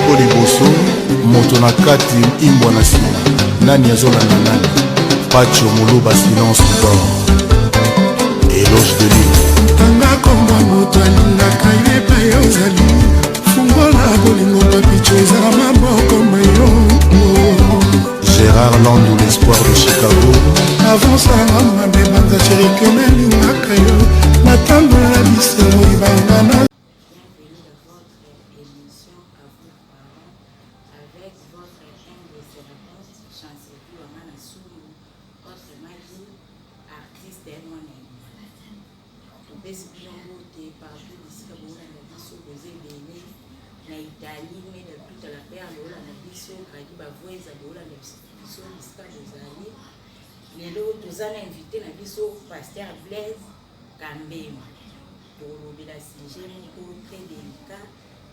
moko liboso moto na kati imbwa na nsima nani azolanda nani pacho moluba silence d'or éloge de l'île tanga komba moto alingaka yepa yo ozali fungola bolingo papicho ezala maboko mayo Gérard Landou l'espoir de Chicago avansanga mabe banza sherike nalingaka yo natambola biso ibangana. Nous allons inviter la pasteur Blaise Kambema pour le sujet très délicat.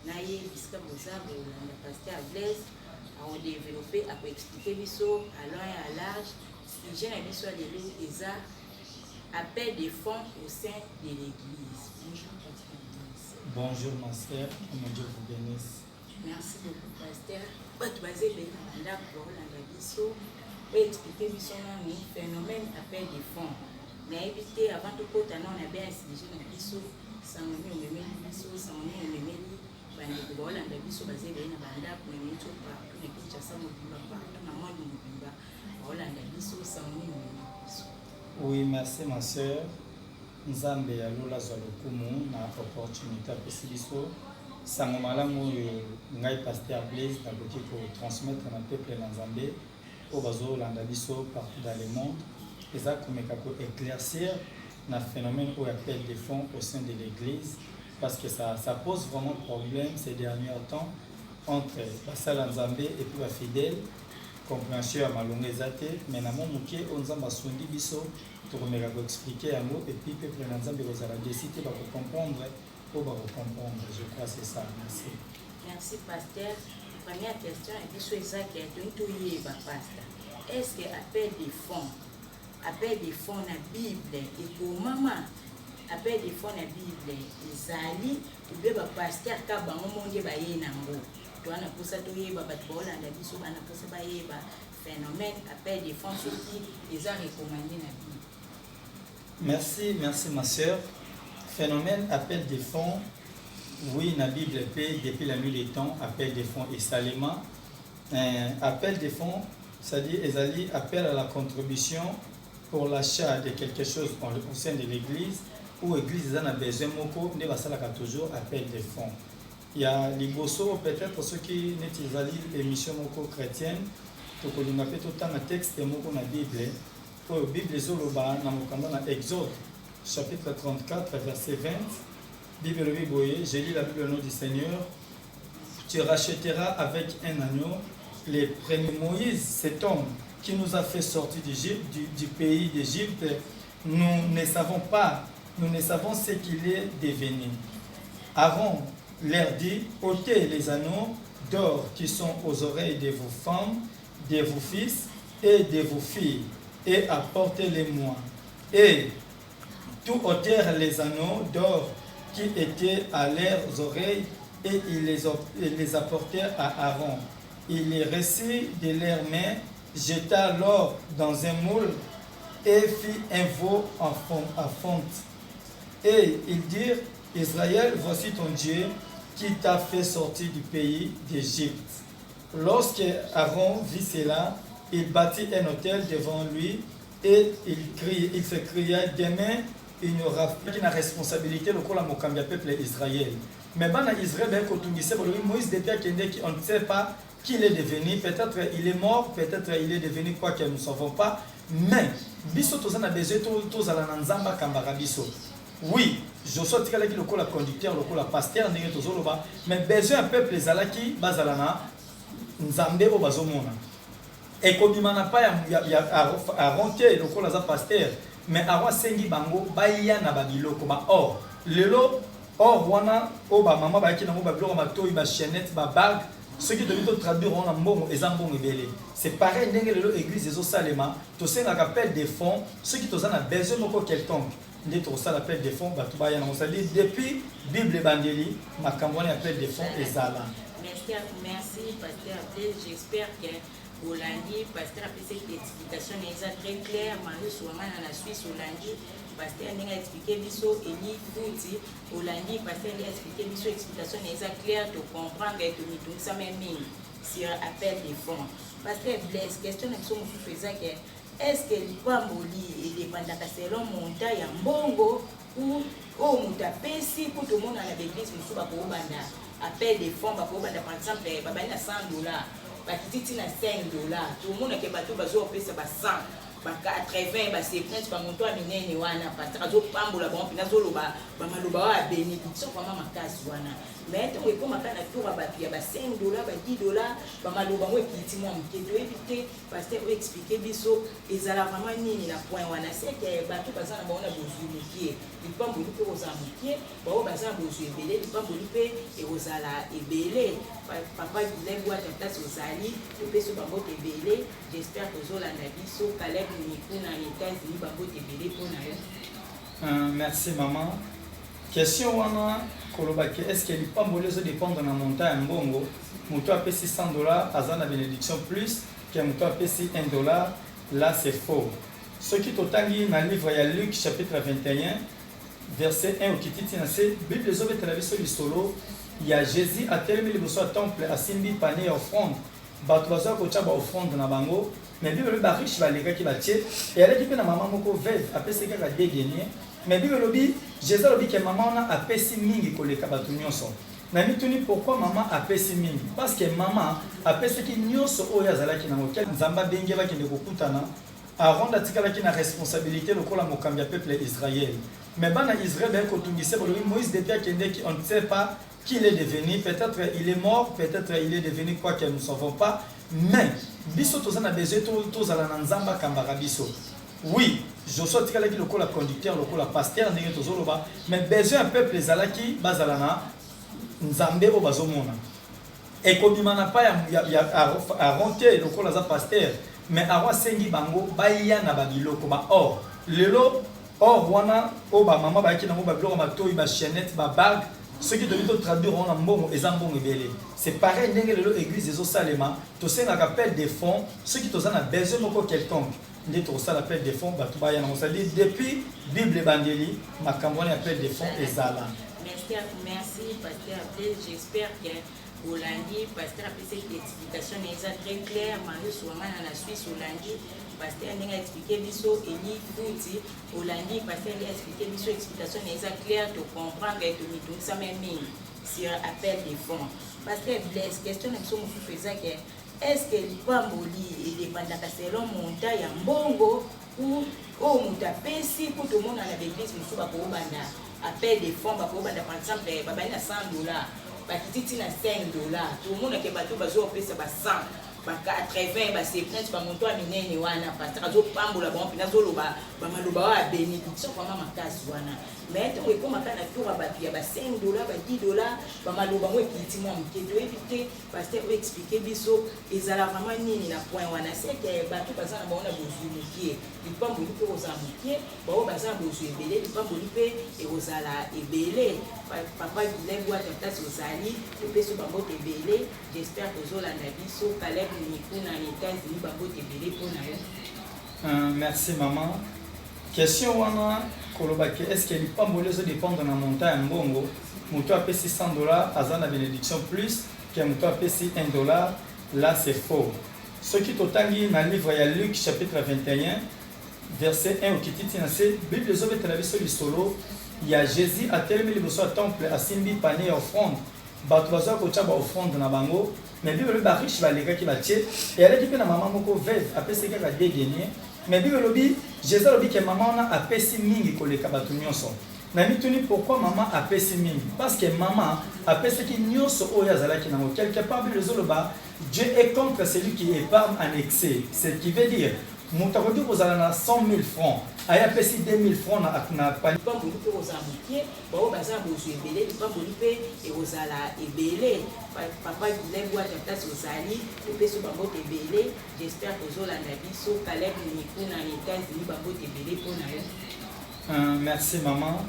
Naye bisika bozabo la pasteur Blaise a développé à expliquer biso à loin et à large sujet na biso de l'ESA appel des fonds au sein de l'église. Bonjour ma sœur, que mon Dieu vous bénisse. Merci beaucoup pasteur. Votre basé de la pour la biso expliquer le phénomène appel des fonds. Mais éviter avant de côté, on a bien sujet dans biso, sans nous aimer biso, sans nous aimer bandi bola na biso basé na banda pour nous tout partout na kicha sa mobimba partout na moi mobimba bola na biso sans nous aimer biso. Oui, merci ma sœur. Nzambe ya lola za lokumu na opportunité pesi biso. Sango malamu ngai pasteur Blaise na côté pour transmettre na peuple na Nzambe. Au bazo landabiso partout dans le monde, et ça comme éclaircir le phénomène où appel des fonds au sein de l'église, parce que ça pose vraiment problème ces derniers temps entre Basala Nzambe et puis les fidèles, compréhension à Malonga Zate, mais na mon mouké on zamba sundi biso, pour me expliquer un mot et puis peuple Nzambe vous allez décider de comprendre ou de comprendre. Je crois que c'est ça. Merci. Merci pasteur. Première question est que ça qui est tout pasteur. Est-ce que appel des fonds na Bible et pour maman appel des fonds na Bible ezali ou bien pasteur ka bango monde ba ye nango to ana posa to ye ba bato ba olanda biso bana posa ba ye ba phénomène appel des fonds qui les a recommandé na Bible. Merci ma sœur. Phénomène appel des fonds. Oui, la Bible paie depuis la nuit des temps, appel des fonds et salement. Appel des fonds, c'est-à-dire Ezali appelle à la contribution pour l'achat de quelque chose au sein de l'église, ou l'église en a besoin, ne va ça toujours appel des fonds. Il y a les bossos, peut-être ceux qui n'ont pas l'émission chrétienne, pour qu'on ait tout le temps un texte de la Bible, pour la Bible, dans Exode, chapitre 34, verset 20. Bible j'ai lu la Bible au nom du Seigneur. Tu rachèteras avec un agneau les premiers Moïse, cet homme qui nous a fait sortir du pays d'Égypte. Nous ne savons ce qu'il est devenu. Aaron leur dit, ôtez les anneaux d'or qui sont aux oreilles de vos femmes, de vos fils et de vos filles, et apportez-les-moi. Et tout ôtèrent les anneaux d'or qui étaient à leurs oreilles, et ils les apportèrent à Aaron. Il les reçut de leurs mains, jeta l'or dans un moule et fit un veau à fonte. Et ils dirent, Israël, voici ton Dieu qui t'a fait sortir du pays d'Égypte. Lorsque Aaron vit cela, il bâtit un autel devant lui et il se cria, demain, il n'y aura pas de responsabilité le peuple d'Israël. Mais dans Israël, Moïse on ne sait pas qui il est devenu. Peut-être il est mort, peut-être il est devenu quoi que nous ne savons pas. Mais, biso tous a besoin tous à la Nanzamba Kambara biso. Oui, je suis le conducteur, le pasteur, mais besoin un peuple zalaki bazalana Nzambe au bazomona. Et comme il n'a pas à rentrer le pasteur, mais Aaron sengi bango baya na babiloko ba or lelo or wana o ba mama ba ki na mo ba biloko ba toyi ba chaînette ba bague ceux qui doivent traduire on a mbongo ezambongo ebele. C'est pareil ndenge lelo église ezo salema to senga appel des fonds ceux qui tozana besoin moko quelconque ndé to sala appel des fonds ba to baya na mosali depuis Bible bandeli makambo na appel des fonds ezala. Merci, Pasteur Abdel. J'espère que Hollandi, Pasteur a fait cette explication très claire. Marie Souaman à la Suisse, Hollandi, Pasteur a expliqué Bisso, Eli Fouti, Hollandi, Pasteur a expliqué Bisso, explication claire, de comprendre et de nous ça même sur appel des fonds. Pasteur Blaise, question de ce que faisait que est-ce que l'Ipamboli et les Bandakaselon montent à Mbongo ou au Moutapesi pour tout le monde à l'église, nous sommes à Banda. Appel des fonds, par exemple, $100, bakititi na $5, tout le monde qui bateau bazo pesa ba 100, ba 80, ba 70, ba monto aminene wana pasteur zo pambola bon pina zo loba ba maloba wa bénédiction kwa mama kasi wana. Mais to ko makana tour ba pia ba $5, ba $10, ba maloba ngo kiti mo mketo éviter pasteur o expliquer biso ezala vraiment nini na point wana c'est que bato bazana baona bozunikie. Lipamboli pe ozamukie, ba o bazana bozu ebele, lipamboli pe ezala ebele. Papa Guilhem boit tata sozali, to pe so bango ebele. J'espère que Zolanda biso Caleb Nikou na États-Unis bango ebele pona yo. Merci maman. Question wana kolobaki est-ce que les pamboli zo dépendre na montagne mbongo moto a payé $100 azana bénédiction plus que moto a payé $1 là c'est faux. Ce qui totangi na livre ya Luc chapitre 21 verset 1 au kititi na se Bible zo betela biso lisolo ya Jésus a terminé le besoin temple a simbi pané offrande bato bazo ko tcha ba offrande na bango mais Bible ba riche ba leka ki ba tie et elle qui pe na maman moko veuve a payé ka dégagner. Mais Bible lobi, Jésus lobi que maman a pesi mingi koleka batu nyonso. Na mituni pourquoi maman a pesi mingi? Parce que maman a pesi ki nyonso oyo azalaki na mokel nzamba benge ba kende kokutana aronda tikala ki na responsabilité lokola mokambi ya peuple Israël. Mais bana Israël ba ko tungise lobi Moïse depuis kende ki on ne sait pas qui il est devenu, peut-être il est mort, peut-être il est devenu quoi que nous ne savons pas, mais biso tozana besoin tozala na nzamba kambara biso. Oui, je suis le conducteur, le pasteur, mais besoin un peuple ezalaki bazalana nzambe o bazomona. Et comme il n'a pas à renter le pasteur, mais à sengi bango baya na babiloko ba or. Lelo or wana o ba mama ba ki na mo ba biloko ba toyi ba chaînette ba bague, ce qui devait traduire en mbongo ezambongo ebele. C'est pareil ndenge lelo église ezo salema, to senga appel des fonds, ceux qui tozana besoin moko quelconque. Ça l'appel des fonds, depuis Bible Bandeli, ma campagne appel des fonds et Zala. Merci, Pasteur Abdel. J'espère que Hollandi, Pasteur a fait cette explication très claire. Marie Souaman à la Suisse, Hollandi, Pasteur a expliqué Bisso, Eli Fouti, Hollandi, Pasteur a expliqué Bisso, explication claire de comprendre et de nous ça même sur appel des fonds. Pasteur Blaise, question de ce que vous faisiez que est-ce que l'Ipamboli et les Bandakaselon montent à Mbongo ou au Moutapesi pour tout le monde à l'église, nous sommes à Banda. Appel des fonds, par exemple, il y a $100, il y a $5, tout le monde qui a fait ça, 100. Ba 80 ba 70 ba monto aminene wana pasteur zo pambola bon pina zo loba ba maloba wa bénédiction kwa mama kasi wana mais to ko makana to ba pia ba $5 ba $10 ba maloba mo kiti mo mketo éviter pasteur expliquer biso ezala vraiment nini na point wana c'est que ba to bazana ba ona bozunikie lipamboli pe ozamukie ba o bazana bozu ebele lipamboli pe ezala ebele papa Guilhem boit tata sozali pe so ba mbote ebele. J'espère que Zolanda biso Caleb Nikou na États-Unis bango ebele pona yo. Merci maman. Question wana kolobaki est-ce que les pamboli zo dépendre na montagne mbongo moto a payé $100 azana bénédiction plus que moto a payé $1 là c'est faux. Ce qui totangi na livre ya Luc chapitre 21 verset 1 au kititi na se Bible zo betela biso lisolo ya Jésus a terminé le besoin temple a simbi pané offrande bato bazo ko tcha ba offrande na bango mais Bible ba riche ba leka ki ba tie et elle qui pe na maman moko veuve a payé ka dégagner. Mais Bible lobi Jésus lobi que maman a payé mingi koleka bato nyonso. Na mituni pourquoi maman a payé mingi? Parce que maman a payé ki nyonso oyo azalaki na mo quelque part Bible zoloba Dieu est contre celui qui épargne en excès. Ce qui veut dire Moutakoudi vous allez na 100 000 francs. Aya pesi 2000 francs na pani. Pamboli pe ozamukie, ba o bazana bozu ebele, pamboli pe ezala ebele. Papa Guilhem boit tata sozali, pe so bango ebele. J'espère que Zolanda biso Caleb Nikou na États-Unis bango ebele pona yo. Merci maman.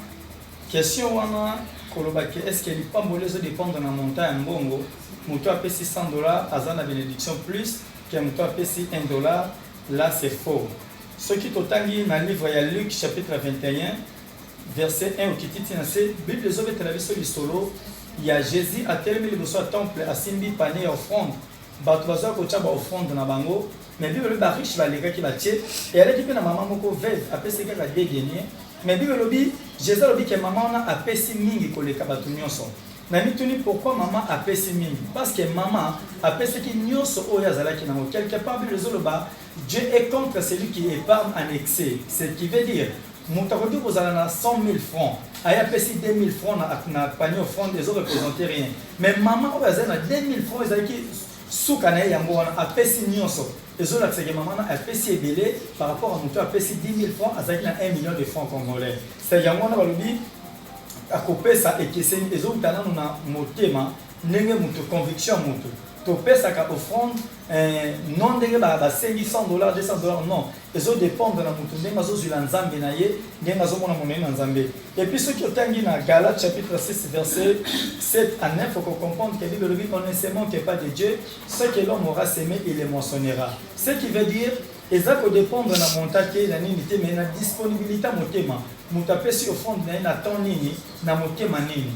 question wana kolobaki est-ce que lipamboli ezodépendre na montant ya mbongo moto apesi $100 aza na bénédiction plus que moto apesi $1. Là c'est faux. Ce qui totangi na livre ya Luc chapitre 21 verset 1 okititi na se Bible ezobetela biso lisolo ya Jésus atelemi liboso ya temple asimbi panier ya offrande bato bazwa kotia ba offrande na bango mais Bible ba riche balekaki batie et aleki mpe na mama moko veuve apesi kaka 2 deniers mais Bible lobi Jésus lobi ke mama wana apesi mingi koleka bato nyonso na mituni pourquoi maman apesi mingi parce que maman apesi ki nyonso oyo azalaki nango quelque part Bible ezoloba Dieu est contre celui qui épargne en excès, ce qui veut dire Moutakoudi vous avez 100 000 francs, aya pesi 2 000 francs na panier offrande, ils ont représenté rien. Mais maman vous avez 2 000 francs, ils ont qui soukana yango wana apesi nyonso. Ils ont accepté maman a pesi ebelé par rapport à Moutou a pesi 10 000 francs, azaki na 1 million de francs congolais. C'est yango na balobi a coupé ça et que c'est ils ont tana na motema ndenge mutu conviction mutu. To pesa ka offrande non ndenge ba $100 $200 non ezo dépendre na mutu ndenge azozula nzambe na ye ndenge azomona monene na nzambe et puis ce qui otangi na Galates chapitre 6 verset 7 à 9 faut comprendre que la Bible dit on ne se manque pas de Dieu ce que l'homme aura semé il le moissonnera ce qui veut dire ezako dépendre na montake na nini te mais na disponibilité motema mutu apesi offrande na temps nini na motema nini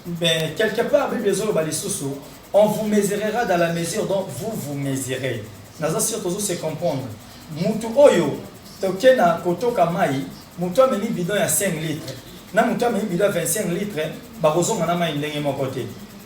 ben quelque part Bible ezoloba lisusu on vous mesurera dans la mesure dont vous vous mesurez. Naza sûr toujours se comprendre. Mutu oyo tokena kotoka mai, mutu ameni bidon ya 5 litres. Na mutu ameni bidon ya 25 litres, ba kozonga na mai ndenge moko te.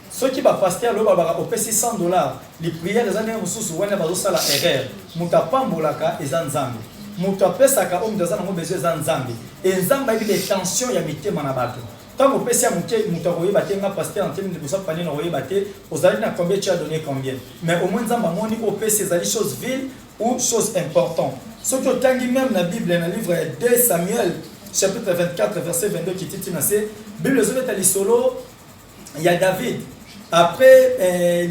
Ceux qui ba pasteur lo ba opesi $100, les prières ezane mususu wana bazo sala erreur. Mutu apambolaka eza nzambe. Mutu apesaka omu daza nango besoin eza nzambe. Et nzambe ayi des tensions ya mitema na bato. Tant que PC a monté, Moutaroye batté, un pasteur en termes de ça, panier n'aurait batté, aux alliés n'a combien tu as donné combien. Mais au moins, Zamba moni au PC, c'est des choses viles ou choses importantes. Ce que tu même la Bible, dans le livre 2 Samuel, chapitre 24, verset 22, qui dit la Bible, les solo, il y a David. Après,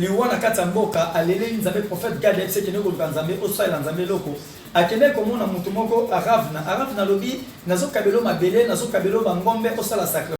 le roi n'a qu'à Tamboka, à l'élé, nous avons prophète Gad, c'est que nous avons Nzambe, au sol, Nzambe loko. Akende komona mutu moko Aravna lobi nazo kabelo mabele nazo kabelo bangombe osala sacre